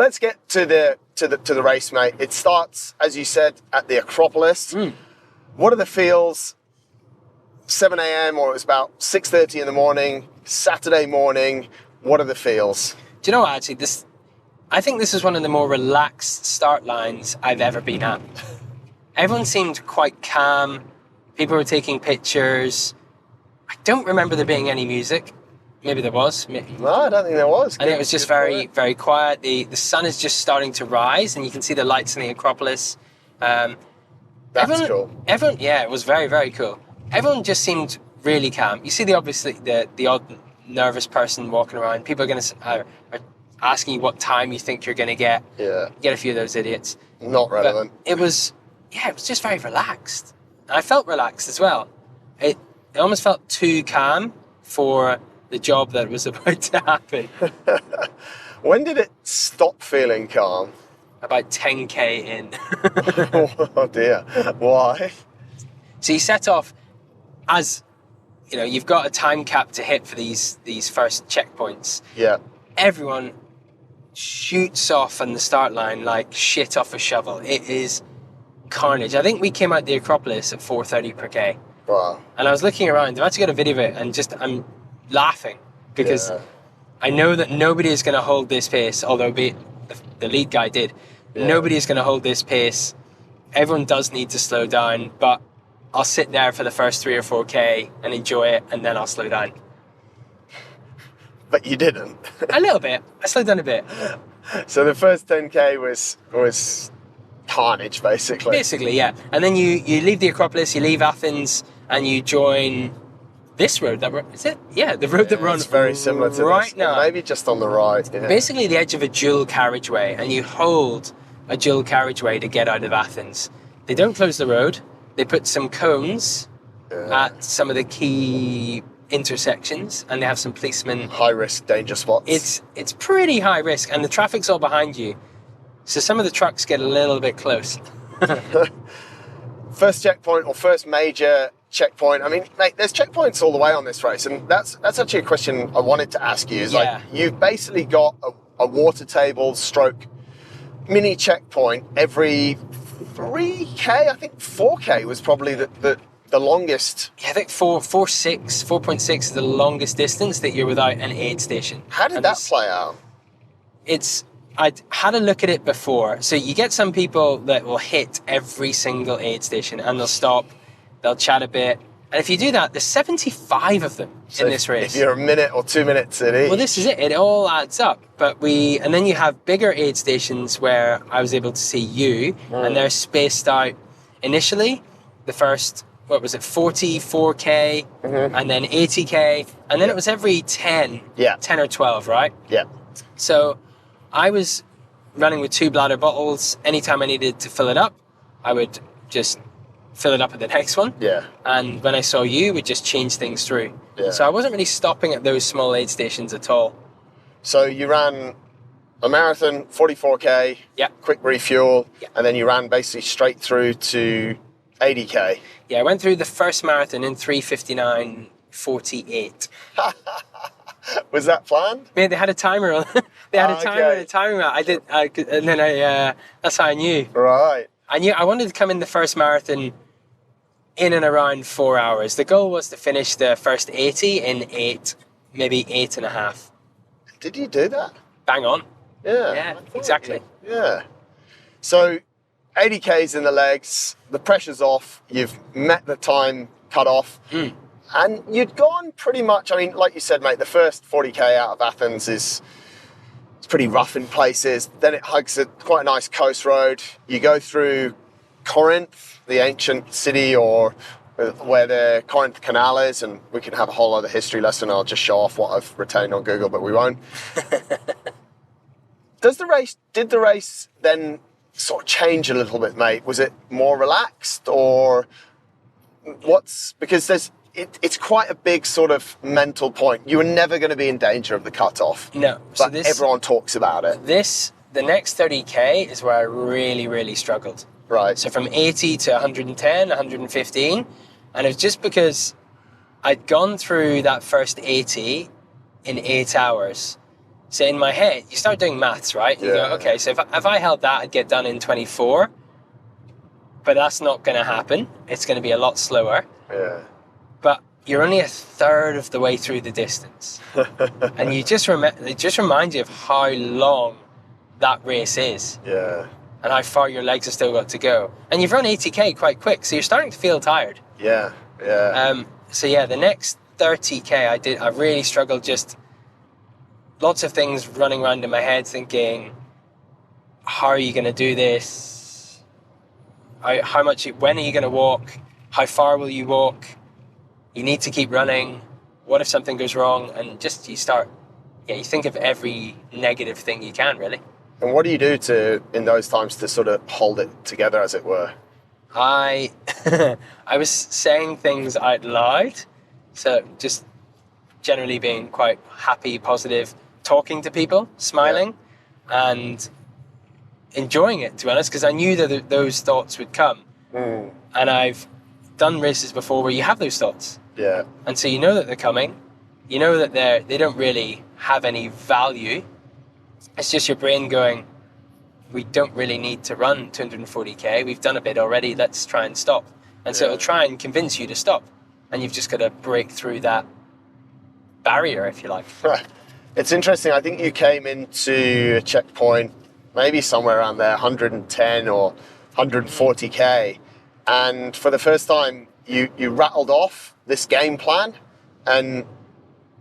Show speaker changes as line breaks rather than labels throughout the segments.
let's get to the race, mate. It starts, as you said, at the Acropolis. What are the feels? 7 a.m. or it was about 6:30 in the morning, Saturday morning. What are the feels?
Do you know what, actually, I think this is one of the more relaxed start lines I've ever been at. Everyone seemed quite calm. People were taking pictures. I don't remember there being any music. Maybe there was.
No, I don't think there was.
I think it was just very, very quiet. The sun is just starting to rise, and you can see the lights in the Acropolis.
That's cool.
Everyone, yeah, it was very, very cool. Everyone just seemed really calm. You see the odd nervous person walking around. People are asking you what time you think you're going to get.
Yeah.
You get a few of those idiots.
Not relevant.
But it was just very relaxed. And I felt relaxed as well. It almost felt too calm for the job that was about to happen.
When did it stop feeling calm?
About 10k in.
Oh dear. Why?
So you set off, as you know, you've got a time cap to hit for these first checkpoints.
Yeah.
Everyone shoots off on the start line like shit off a shovel. It is carnage. I think we came out the Acropolis at 4:30 per k.
Wow.
And I was looking around. I've actually got a video of it, and I'm laughing because I know that nobody is going to hold this pace. Although the lead guy did. Yeah. Nobody is going to hold this pace. Everyone does need to slow down, but I'll sit there for the first 3 or 4k and enjoy it, and then I'll slow down.
But you didn't.
A little bit. I slowed down a bit.
So the first 10k was carnage, basically.
Basically, yeah. And then you leave the Acropolis, you leave Athens, and you join this road. Is it? Yeah, the road that runs.
It's very similar to
right
this.
now.
Maybe just on the right. Yeah.
Basically, the edge of a dual carriageway, and you hold a dual carriageway to get out of Athens. They don't close the road. They put some cones at some of the key intersections, and they have some policemen.
High risk, danger spots.
It's pretty high risk, and the traffic's all behind you, so some of the trucks get a little bit close.
First checkpoint, or first major checkpoint. I mean, mate, there's checkpoints all the way on this race, and that's actually a question I wanted to ask you. Is like, you've basically got a water table stroke mini checkpoint every 3k. I think 4k was probably the longest.
Yeah, I think 4.6 is the longest distance that you're without an aid station.
How did that play out?
I'd had a look at it before. So you get some people that will hit every single aid station, and they'll stop, they'll chat a bit. And if you do that, there's 75 of them in this race.
If you're a minute or 2 minutes in each.
Well, this is it. It all adds up. And then you have bigger aid stations where I was able to see you, and they're spaced out initially. The first, 44k, and then 80k, and then it was every 10 or 12, right?
Yeah.
So I was running with 2 bladder bottles. Anytime I needed to fill it up, I would just fill it up at the next one.
Yeah.
And when I saw you, we'd just change things through.
Yeah.
So I wasn't really stopping at those small aid stations at all.
So you ran a marathon, 44k, quick refuel, and then you ran basically straight through to 80k.
Yeah, I went through the first marathon in 3:59:48.
Was that planned?
Yeah, they had a timer on. They had a timer and a timing out. And then that's how I knew.
Right.
I wanted to come in the first marathon in and around 4 hours. The goal was to finish the first 80 in 8, maybe 8.5.
Did you do that?
Bang on.
Yeah,
exactly.
Yeah. So 80k's in the legs, the pressure's off, you've met the time cut off, and you'd gone pretty much, I mean, like you said, mate, the first 40k out of Athens is pretty rough in places. Then it hugs quite a nice coast road. You go through Corinth, the ancient city, or where the Corinth Canal is, and we can have a whole other history lesson. I'll just show off what I've retained on Google, but we won't. Did the race then sort of change a little bit, mate? Was it more relaxed, or because it's quite a big sort of mental point. You were never going to be in danger of the cutoff.
No.
But everyone talks about it.
The next 30k is where I really, really struggled.
Right.
So from 80 to 110, 115, and it's just because I'd gone through that first 80 in 8 hours. So in my head, you start doing maths, right? You go, okay, so if I held that, I'd get done in 24. But that's not going to happen. It's going to be a lot slower.
Yeah.
But you're only a third of the way through the distance. And it just reminds you of how long that race is.
Yeah.
And how far your legs have still got to go. And you've run 80k quite quick, so you're starting to feel tired.
Yeah. Yeah.
So yeah, the next 30k I really struggled, just lots of things running around in my head thinking, how are you going to do this? When are you going to walk? How far will you walk? You need to keep running. What if something goes wrong? And just you think of every negative thing you can, really.
And what do you do in those times to sort of hold it together, as it were?
I was saying things out loud, so just generally being quite happy, positive, talking to people, smiling, and enjoying it, to be honest, because I knew that those thoughts would come. And I've done races before where you have those thoughts.
Yeah.
And so you know that they're coming. You know that they don't really have any value. It's just your brain going, we don't really need to run 240k. We've done a bit already. Let's try and stop. And so it'll try and convince you to stop. And you've just got to break through that barrier, if you like.
It's interesting. I think you came into a checkpoint maybe somewhere around there, 110 or 140k. And for the first time, you rattled off this game plan. And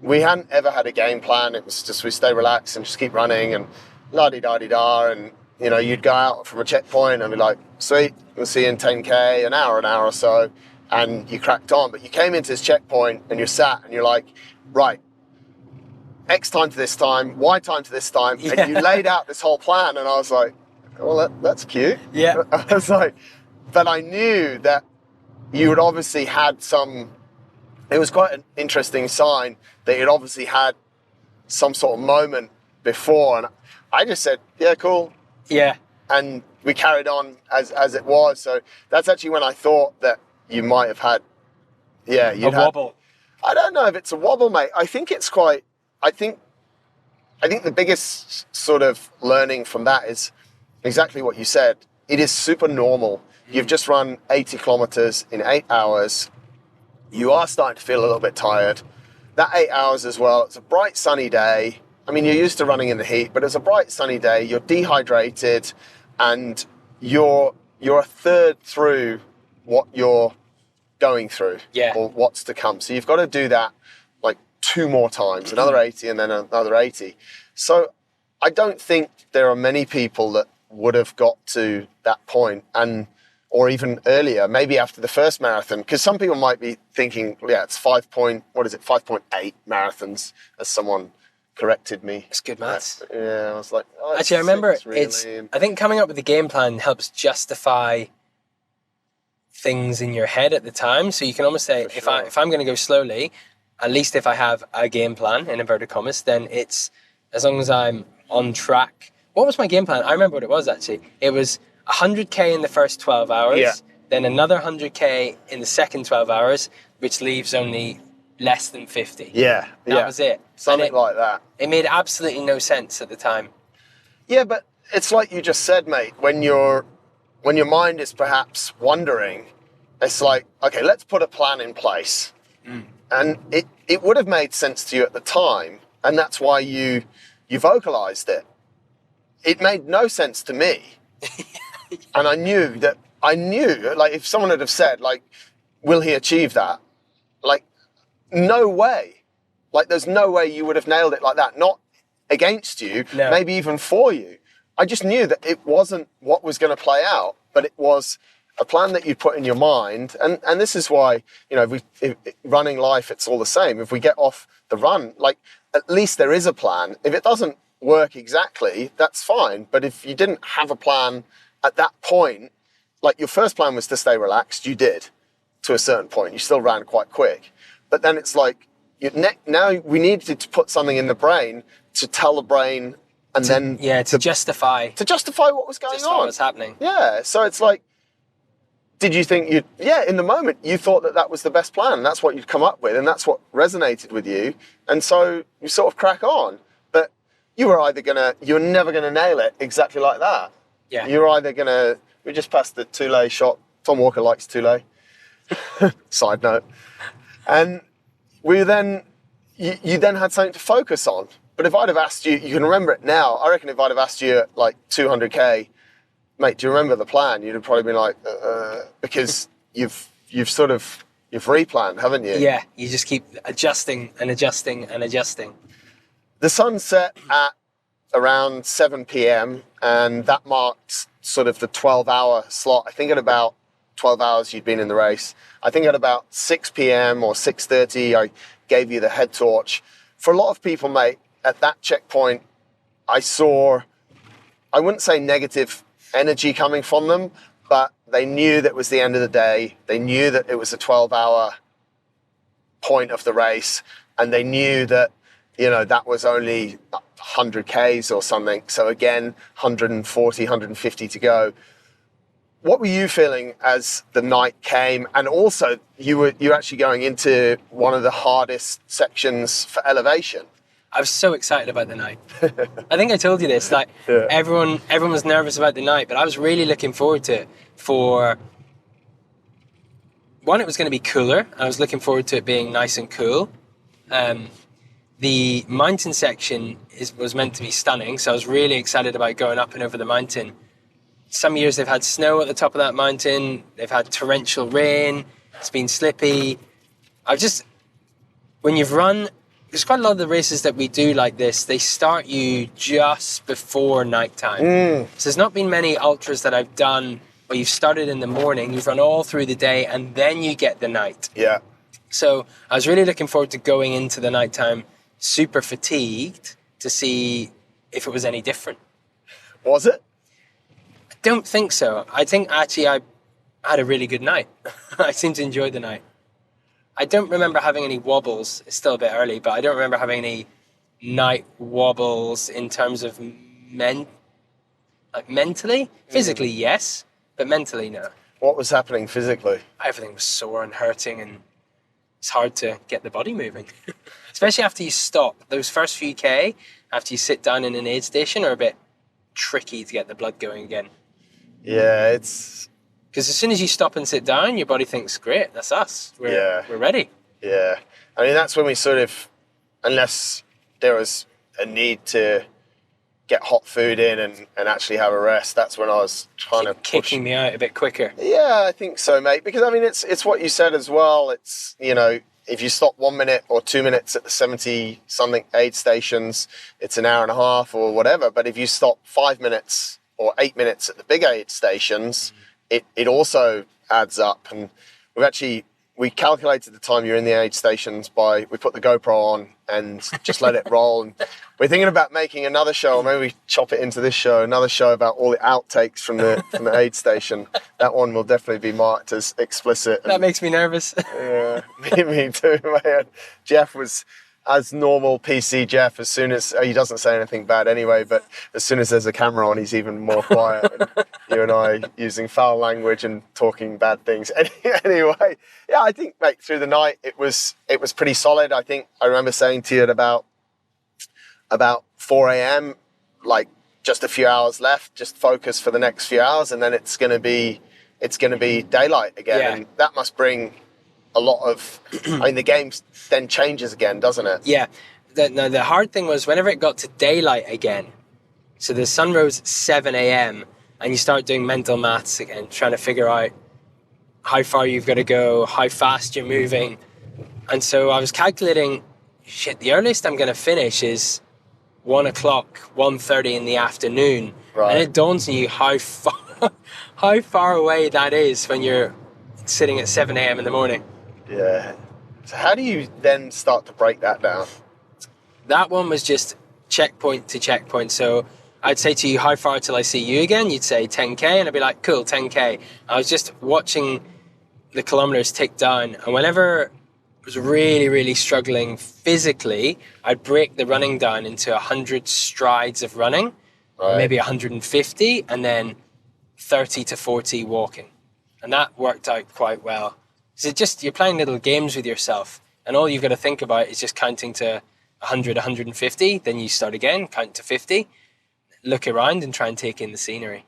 we hadn't ever had a game plan. It was just we stay relaxed and just keep running and la-di-da-di-da. And, you know, you'd go out from a checkpoint and be like, sweet, we'll see you in 10k, an hour or so. And you cracked on. But you came into this checkpoint and you're sat and you're like, right, X time to this time, Y time to this time. Yeah. And you laid out this whole plan. And I was like, well, that's cute.
Yeah.
I was like, but I knew that you had obviously had it was quite an interesting sign that you'd obviously had some sort of moment before. And I just said, yeah, cool.
Yeah.
And we carried on as it was. So that's actually when I thought that you might have had, a
wobble.
I don't know if it's a wobble, mate. I think the biggest sort of learning from that is exactly what you said. It is super normal. You've just run 80 kilometers in 8 hours. You are starting to feel a little bit tired. That 8 hours as well, it's a bright sunny day. I mean, you're used to running in the heat, but it's a bright sunny day. You're dehydrated and you're a third through what you're going through or what's to come. So you've got to do that like 2 more times, another 80 and then another 80. So I don't think there are many people that would have got to that point or even earlier, maybe after the first marathon, because some people might be thinking, it's 5.8 marathons, as someone corrected me.
It's good maths.
Yeah, I was like,
actually, I remember I think coming up with the game plan helps justify things in your head at the time. So you can almost say, if I'm going to go slowly, at least if I have a game plan, in inverted commas, then it's as long as I'm on track. What was my game plan? I remember what it was, actually. It was 100k in the first 12 hours, then another 100k in the second 12 hours, which leaves only less than 50.
Yeah.
That was it.
Something like that.
It made absolutely no sense at the time.
Yeah, but it's like you just said, mate, when your mind is perhaps wondering, it's like, okay, let's put a plan in place. And it would have made sense to you at the time, and that's why you vocalized it. It made no sense to me. And I knew, like, if someone had have said, like, will he achieve that? Like, no way. Like, there's no way you would have nailed it like that. Not against you, maybe even for you. I just knew that it wasn't what was going to play out, but it was a plan that you put in your mind. And this is why, if running life, it's all the same. If we get off the run, like, at least there is a plan. If it doesn't work exactly, that's fine. But if you didn't have a plan at that point, like, your first plan was to stay relaxed, you did to a certain point. You still ran quite quick. But then it's like, now we needed to put something in the brain to tell the brain
to justify
what was going on.
What was happening.
Yeah. So it's like, did you think in the moment you thought that was the best plan. That's what you'd come up with and that's what resonated with you. And so you sort of crack on. But you're never gonna nail it exactly like that.
Yeah.
You're either gonna. We just passed the Toulay shot. Tom Walker likes Toulay. Side note. And you then had something to focus on. But if I'd have asked you, you can remember it now. I reckon if I'd have asked you at like 200k, mate, do you remember the plan? You'd have probably been like, because you've replanned, haven't you?
Yeah, you just keep adjusting and adjusting and adjusting.
The sun set at around 7 p.m. and that marked sort of the 12-hour slot. I think at about 12 hours you'd been in the race. I think at about 6 p.m. or 6:30, I gave you the head torch. For a lot of people, mate, at that checkpoint, I saw, I wouldn't say negative energy coming from them, but they knew that it was the end of the day. They knew that it was a 12-hour point of the race, and they knew that, you know, that was only 100 Ks or something. So again, 140, 150 to go. What were you feeling as the night came? And also, you're actually going into one of the hardest sections for elevation.
I was so excited about the night. I think I told you this. Like everyone was nervous about the night, but I was really looking forward to it. For one, it was going to be cooler. I was looking forward to it being nice and cool. The mountain section was meant to be stunning, so I was really excited about going up and over the mountain. Some years they've had snow at the top of that mountain. They've had torrential rain. It's been slippy. When you've run, there's quite a lot of the races that we do like this, they start you just before nighttime. So there's not been many ultras that I've done where you've started in the morning, you've run all through the day, and then you get the night.
Yeah.
So I was really looking forward to going into the nighttime super fatigued to see if it was any different.
Was it?
I don't think so. I think actually I had a really good night. I seemed to enjoy the night. I don't remember having any wobbles. It's still a bit early, but I don't remember having any night wobbles in terms of mentally. Physically, yes, but mentally, no.
What was happening physically?
Everything was sore and hurting, and it's hard to get the body moving. Especially after you stop. Those first few K, after you sit down in an aid station, are a bit tricky to get the blood going again.
Yeah, it's...
Because as soon as you stop and sit down, your body thinks, great, that's us. We're ready.
Yeah. I mean, that's when we sort of, unless there was a need to get hot food in and actually have a rest, that's when I was trying to push.
Kicking me out a bit quicker.
Yeah, I think so, mate. Because, I mean, it's what you said as well. It's, you know, if you stop 1 minute or 2 minutes at the 70-something aid stations, it's an hour and a half or whatever. But if you stop 5 minutes or 8 minutes at the big aid stations, it also adds up. And we calculated the time you're in the aid stations we put the GoPro on and just let it roll. And we're thinking about making another show, or maybe we chop it into this show, another show about all the outtakes from the aid station. That one will definitely be marked as explicit.
That makes me nervous.
Yeah, me too, man. Jeff was, as normal PC Jeff, as soon as, he doesn't say anything bad anyway, but as soon as there's a camera on, he's even more quiet. And you and I using foul language and talking bad things. Anyway, yeah, I think, mate, through the night, it was pretty solid. I think I remember saying to you at about 4 a.m., like just a few hours left, just focus for the next few hours, and then it's going to be daylight again.
Yeah.
And that must bring a lot of, I mean, the game then changes again, doesn't it?
Yeah. The hard thing was whenever it got to daylight again, so the sun rose at 7 a.m. and you start doing mental maths again, trying to figure out how far you've got to go, how fast you're moving. And so I was calculating, the earliest I'm going to finish is 1 o'clock, 1:30 in the afternoon.
Right.
And it dawns on you how far away that is when you're sitting at 7 a.m. in the morning.
Yeah. So how do you then start to break that down?
That one was just checkpoint to checkpoint. So I'd say to you, how far till I see you again? You'd say 10K, and I'd be like, cool, 10K. I was just watching the kilometers tick down, and whenever I was really, really struggling physically, I'd break the running down into 100 strides of running,
right,
maybe 150, and then 30 to 40 walking. And that worked out quite well. So you're playing little games with yourself, and all you've got to think about is just counting to 100, 150, then you start again, count to 50, look around and try and take in the scenery.